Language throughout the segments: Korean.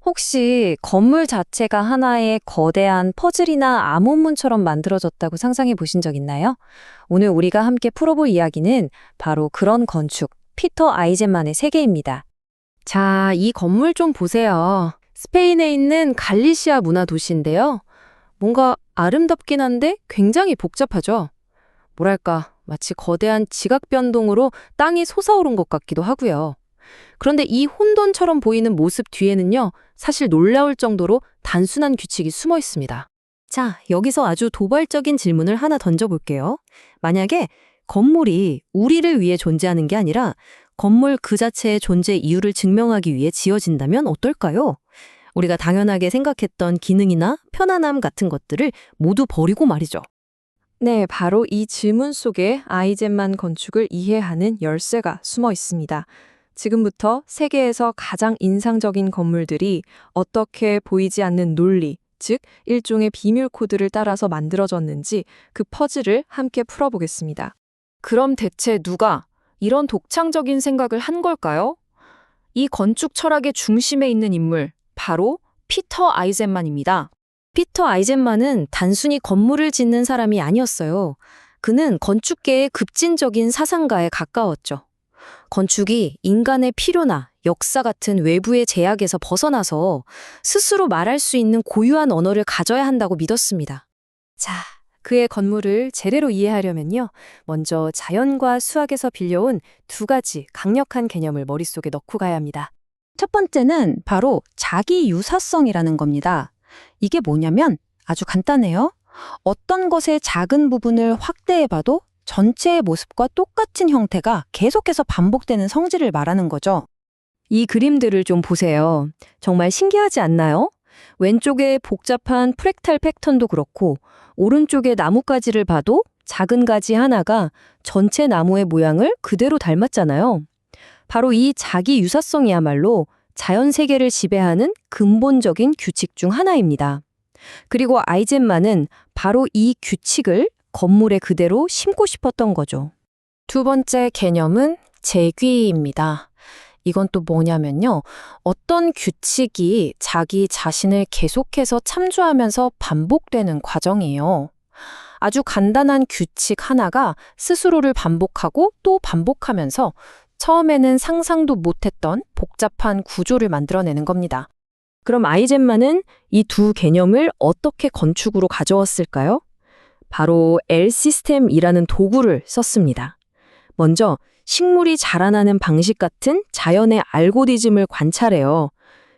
혹시 건물 자체가 하나의 거대한 퍼즐이나 암호문처럼 만들어졌다고 상상해 보신 적 있나요? 오늘 우리가 함께 풀어볼 이야기는 바로 그런 건축, 피터 아이젠만의 세계입니다. 자, 이 건물 좀 보세요. 스페인에 있는 갈리시아 문화 도시인데요. 뭔가 아름답긴 한데 굉장히 복잡하죠. 뭐랄까, 마치 거대한 지각 변동으로 땅이 솟아오른 것 같기도 하고요. 그런데 이 혼돈처럼 보이는 모습 뒤에는요, 사실 놀라울 정도로 단순한 규칙이 숨어 있습니다. 자, 여기서 아주 도발적인 질문을 하나 던져볼게요. 만약에 건물이 우리를 위해 존재하는 게 아니라 건물 그 자체의 존재 이유를 증명하기 위해 지어진다면 어떨까요? 우리가 당연하게 생각했던 기능이나 편안함 같은 것들을 모두 버리고 말이죠. 네, 바로 이 질문 속에 아이젠만 건축을 이해하는 열쇠가 숨어 있습니다. 지금부터 세계에서 가장 인상적인 건물들이 어떻게 보이지 않는 논리, 즉 일종의 비밀 코드를 따라서 만들어졌는지 그 퍼즐을 함께 풀어보겠습니다. 그럼 대체 누가 이런 독창적인 생각을 한 걸까요? 이 건축 철학의 중심에 있는 인물, 바로 피터 아이젠만입니다. 피터 아이젠만은 단순히 건물을 짓는 사람이 아니었어요. 그는 건축계의 급진적인 사상가에 가까웠죠. 건축이 인간의 필요나 역사 같은 외부의 제약에서 벗어나서 스스로 말할 수 있는 고유한 언어를 가져야 한다고 믿었습니다. 자, 그의 건물을 제대로 이해하려면요. 먼저 자연과 수학에서 빌려온 두 가지 강력한 개념을 머릿속에 넣고 가야 합니다. 첫 번째는 바로 자기 유사성이라는 겁니다. 이게 뭐냐면 아주 간단해요. 어떤 것의 작은 부분을 확대해봐도 전체의 모습과 똑같은 형태가 계속해서 반복되는 성질을 말하는 거죠. 이 그림들을 좀 보세요. 정말 신기하지 않나요? 왼쪽의 복잡한 프랙탈 패턴도 그렇고 오른쪽의 나뭇가지를 봐도 작은 가지 하나가 전체 나무의 모양을 그대로 닮았잖아요. 바로 이 자기 유사성이야말로 자연 세계를 지배하는 근본적인 규칙 중 하나입니다. 그리고 아이젠만은 바로 이 규칙을 건물에 그대로 심고 싶었던 거죠. 두 번째 개념은 재귀입니다. 이건 또 뭐냐면요. 어떤 규칙이 자기 자신을 계속해서 참조하면서 반복되는 과정이에요. 아주 간단한 규칙 하나가 스스로를 반복하고 또 반복하면서 처음에는 상상도 못했던 복잡한 구조를 만들어내는 겁니다. 그럼 아이젠만은 이 두 개념을 어떻게 건축으로 가져왔을까요? 바로 L 시스템이라는 도구를 썼습니다. 먼저 식물이 자라나는 방식 같은 자연의 알고리즘을 관찰해요.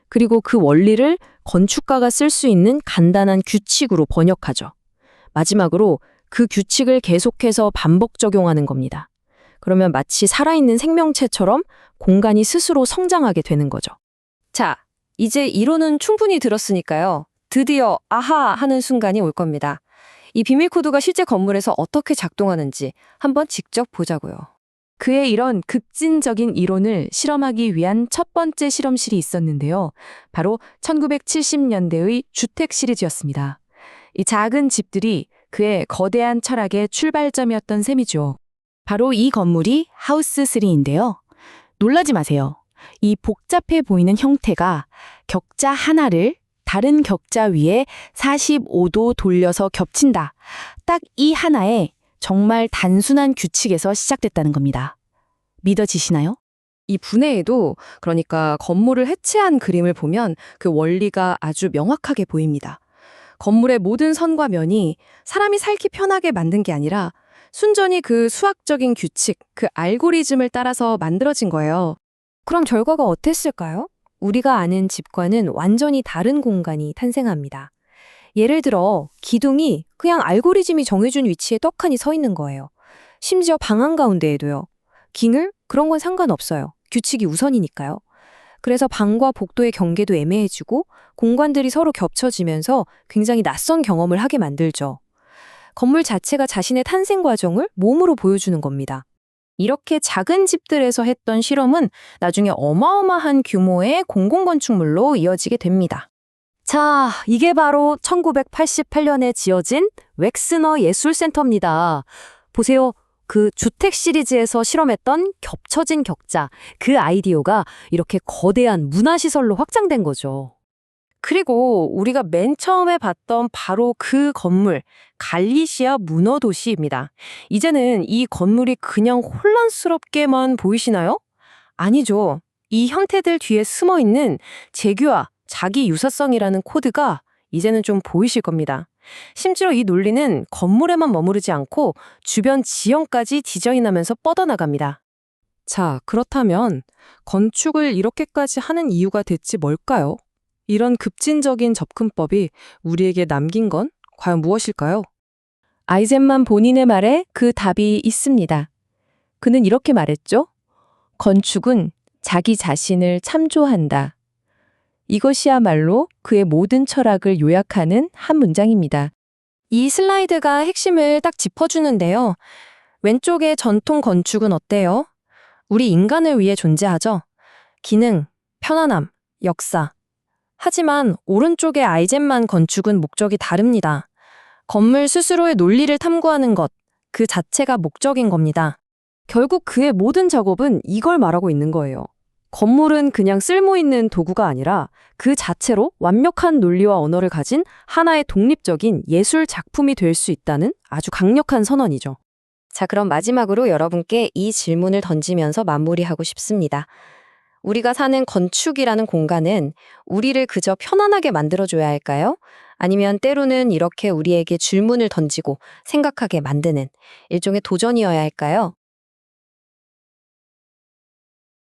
그리고 그 원리를 건축가가 쓸 수 있는 간단한 규칙으로 번역하죠. 마지막으로 그 규칙을 계속해서 반복 적용하는 겁니다. 그러면 마치 살아있는 생명체처럼 공간이 스스로 성장하게 되는 거죠. 자, 이제 이론은 충분히 들었으니까요. 드디어 아하 하는 순간이 올 겁니다. 이 비밀 코드가 실제 건물에서 어떻게 작동하는지 한번 직접 보자고요. 그의 이런 급진적인 이론을 실험하기 위한 첫 번째 실험실이 있었는데요. 바로 1970년대의 주택 시리즈였습니다. 이 작은 집들이 그의 거대한 철학의 출발점이었던 셈이죠. 바로 이 건물이 하우스 3인데요. 놀라지 마세요. 이 복잡해 보이는 형태가 격자 하나를 다른 격자 위에 45도 돌려서 겹친다. 딱 이 하나의 정말 단순한 규칙에서 시작됐다는 겁니다. 믿어지시나요? 이 분해에도 그러니까 건물을 해체한 그림을 보면 그 원리가 아주 명확하게 보입니다. 건물의 모든 선과 면이 사람이 살기 편하게 만든 게 아니라 순전히 그 수학적인 규칙, 그 알고리즘을 따라서 만들어진 거예요. 그럼 결과가 어땠을까요? 우리가 아는 집과는 완전히 다른 공간이 탄생합니다. 예를 들어 기둥이 그냥 알고리즘이 정해준 위치에 떡하니 서 있는 거예요. 심지어 방 한가운데에도요. 기늘? 그런 건 상관없어요. 규칙이 우선이니까요. 그래서 방과 복도의 경계도 애매해지고 공간들이 서로 겹쳐지면서 굉장히 낯선 경험을 하게 만들죠. 건물 자체가 자신의 탄생 과정을 몸으로 보여주는 겁니다. 이렇게 작은 집들에서 했던 실험은 나중에 어마어마한 규모의 공공건축물로 이어지게 됩니다. 자, 이게 바로 1988년에 지어진 웩스너 예술센터입니다. 보세요. 그 주택 시리즈에서 실험했던 겹쳐진 격자, 그 아이디어가 이렇게 거대한 문화시설로 확장된 거죠. 그리고 우리가 맨 처음에 봤던 바로 그 건물, 갈리시아 문어 도시입니다. 이제는 이 건물이 그냥 혼란스럽게만 보이시나요? 아니죠. 이 형태들 뒤에 숨어 있는 재규와 자기 유사성이라는 코드가 이제는 좀 보이실 겁니다. 심지어 이 논리는 건물에만 머무르지 않고 주변 지형까지 디자인하면서 뻗어나갑니다. 자, 그렇다면 건축을 이렇게까지 하는 이유가 대체 뭘까요? 이런 급진적인 접근법이 우리에게 남긴 건 과연 무엇일까요? 아이젠만 본인의 말에 그 답이 있습니다. 그는 이렇게 말했죠. 건축은 자기 자신을 참조한다. 이것이야말로 그의 모든 철학을 요약하는 한 문장입니다. 이 슬라이드가 핵심을 딱 짚어주는데요. 왼쪽의 전통 건축은 어때요? 우리 인간을 위해 존재하죠. 기능, 편안함, 역사. 하지만 오른쪽의 아이젠만 건축은 목적이 다릅니다. 건물 스스로의 논리를 탐구하는 것, 그 자체가 목적인 겁니다. 결국 그의 모든 작업은 이걸 말하고 있는 거예요. 건물은 그냥 쓸모있는 도구가 아니라 그 자체로 완벽한 논리와 언어를 가진 하나의 독립적인 예술 작품이 될 수 있다는 아주 강력한 선언이죠. 자, 그럼 마지막으로 여러분께 이 질문을 던지면서 마무리하고 싶습니다. 우리가 사는 건축이라는 공간은 우리를 그저 편안하게 만들어줘야 할까요? 아니면 때로는 이렇게 우리에게 질문을 던지고 생각하게 만드는 일종의 도전이어야 할까요?